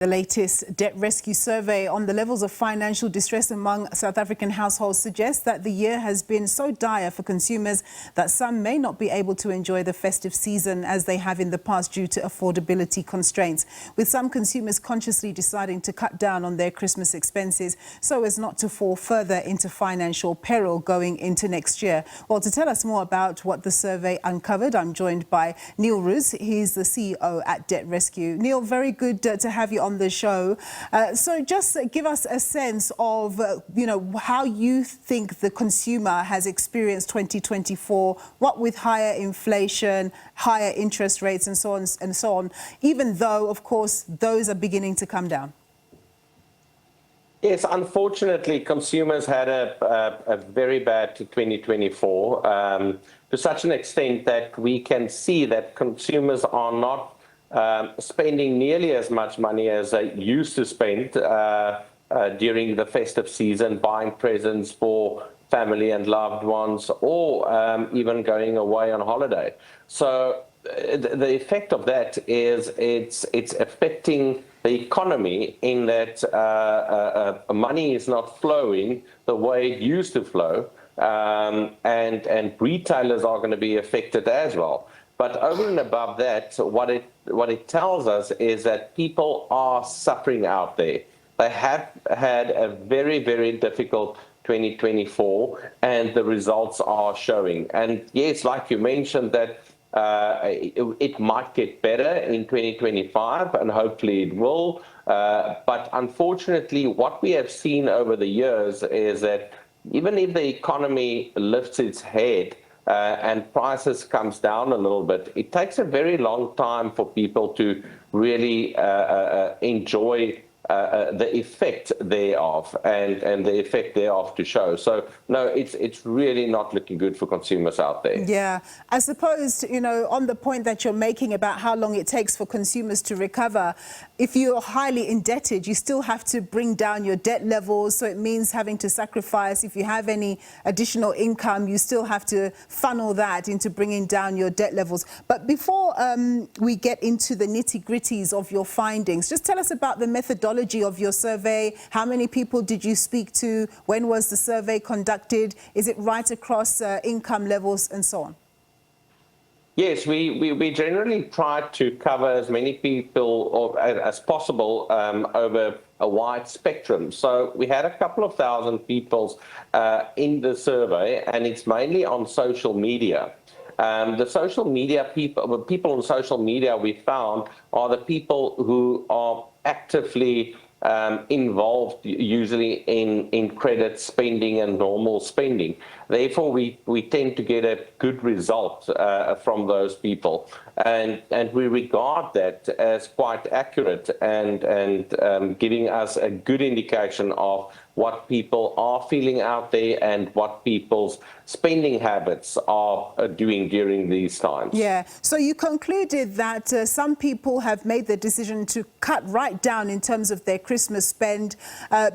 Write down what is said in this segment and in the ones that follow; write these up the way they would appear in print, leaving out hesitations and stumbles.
The latest debt rescue survey on the levels of financial distress among South African households suggests that the year has been so dire for consumers that some may not be able to enjoy the festive season as they have in the past due to affordability constraints, with some consumers consciously deciding to cut down on their Christmas expenses so as not to fall further into financial peril going into next year. Well, to tell us more about what the survey uncovered, I'm joined by Neil Roets. He's the CEO at Debt Rescue. Neil, very good to have you on the show. So just give us a sense of, how you think the consumer has experienced 2024, what with higher inflation, higher interest rates and so on, even though, of course, those are beginning to come down. Yes, unfortunately, consumers had a very bad 2024 to such an extent that we can see that consumers are not spending nearly as much money as they used to spend during the festive season, buying presents for family and loved ones, or even going away on holiday. So the effect of that is it's affecting the economy in that money is not flowing the way it used to flow, and retailers are going to be affected as well. But over and above that, what it tells us is that people are suffering out there. They have had a very, very difficult 2024, and the results are showing. And yes, like you mentioned, that it might get better in 2025, and hopefully it will. But unfortunately, what we have seen over the years is that even if the economy lifts its head, and prices comes down a little bit, it takes a very long time for people to really enjoy the effect thereof and the effect thereof to show. So no, it's really not looking good for consumers out there. Yeah, I suppose, on the point that you're making about how long it takes for consumers to recover, if you're highly indebted, you still have to bring down your debt levels. So it means having to sacrifice. If you have any additional income, you still have to funnel that into bringing down your debt levels. But before we get into the nitty-gritties of your findings, just tell us about the methodology of your survey. How many people did you speak to? When was the survey conducted? Is it right across income levels and so on? Yes, we generally try to cover as many people as possible over a wide spectrum. So we had a couple of thousand people in the survey, and it's mainly on social media. The social media people on social media we found are the people who are actively involved usually in credit spending and normal spending. Therefore, we tend to get a good result from those people, and we regard that as quite accurate and giving us a good indication of what people are feeling out there and what people's spending habits are doing during these times. Yeah, so you concluded that some people have made the decision to cut right down in terms of their Christmas spend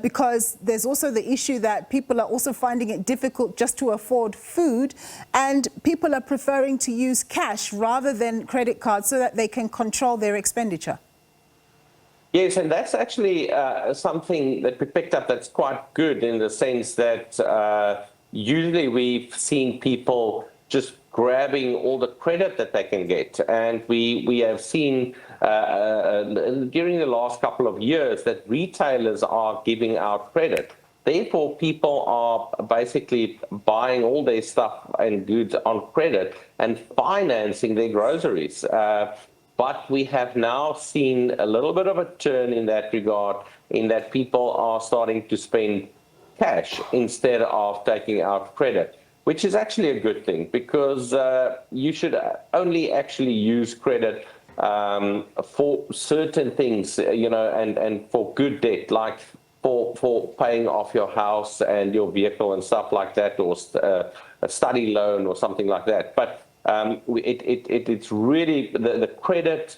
because there's also the issue that people are also finding it difficult just to afford food, and people are preferring to use cash rather than credit cards so that they can control their expenditure. Yes, and that's actually something that we picked up that's quite good in the sense that usually we've seen people just grabbing all the credit that they can get. And we have seen during the last couple of years that retailers are giving out credit. Therefore, people are basically buying all their stuff and goods on credit and financing their groceries. But we have now seen a little bit of a turn in that regard, in that people are starting to spend cash instead of taking out credit, which is actually a good thing, because you should only actually use credit for certain things, and for good debt, like for paying off your house and your vehicle and stuff like that, or a study loan or something like that. But it's really the credit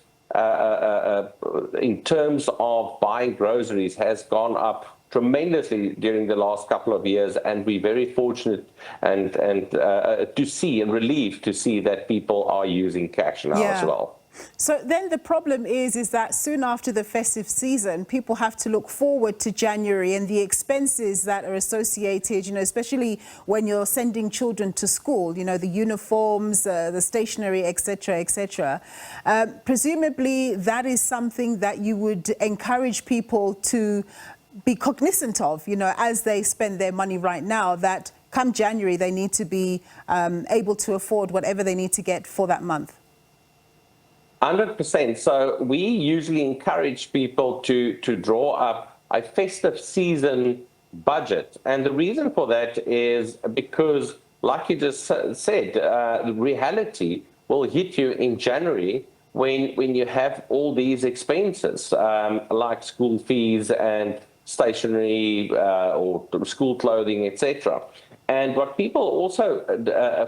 in terms of buying groceries has gone up tremendously during the last couple of years, and we're very fortunate and to see and relieved to see that people are using cash now as well. So then the problem is that soon after the festive season, people have to look forward to January and the expenses that are associated, especially when you're sending children to school, the uniforms, the stationery, etc., etc. Presumably, that is something that you would encourage people to be cognizant of, as they spend their money right now, that come January, they need to be able to afford whatever they need to get for that month. 100%. So we usually encourage people to draw up a festive season budget. And the reason for that is because, like you just said, the reality will hit you in January when you have all these expenses, like school fees and stationery or school clothing, etc. And what people also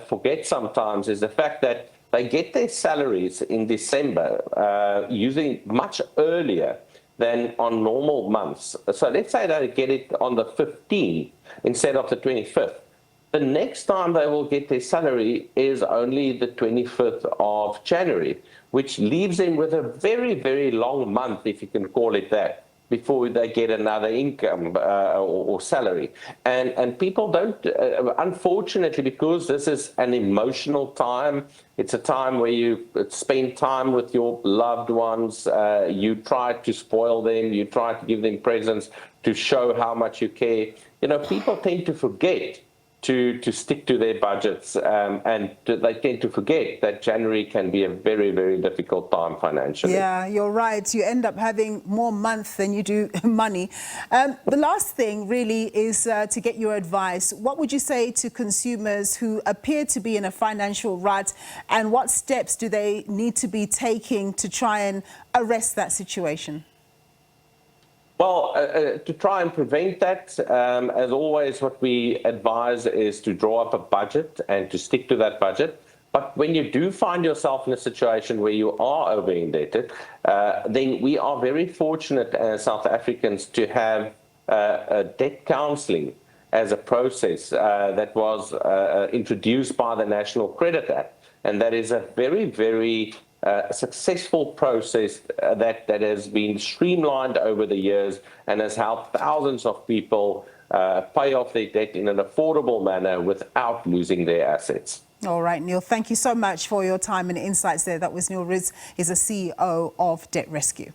forget sometimes is the fact that they get their salaries in December, usually much earlier than on normal months. So let's say they get it on the 15th instead of the 25th. The next time they will get their salary is only the 25th of January, which leaves them with a very, very long month, if you can call it that, before they get another income or salary. And people don't, unfortunately, because this is an emotional time, it's a time where you spend time with your loved ones, you try to spoil them, you try to give them presents to show how much you care. People tend to forget to stick to their budgets, and they tend to forget that January can be a very, very difficult time financially. Yeah, you're right. You end up having more month than you do money. The last thing really is to get your advice. What would you say to consumers who appear to be in a financial rut, and what steps do they need to be taking to try and arrest that situation? Well, to try and prevent that, as always, what we advise is to draw up a budget and to stick to that budget. But when you do find yourself in a situation where you are over-indebted, then we are very fortunate as South Africans to have debt counselling as a process that was introduced by the National Credit Act. And that is a very, very successful process that has been streamlined over the years and has helped thousands of people pay off their debt in an affordable manner without losing their assets. All right, Neil, thank you so much for your time and insights there. That was Neil Roets. He's a CEO of Debt Rescue.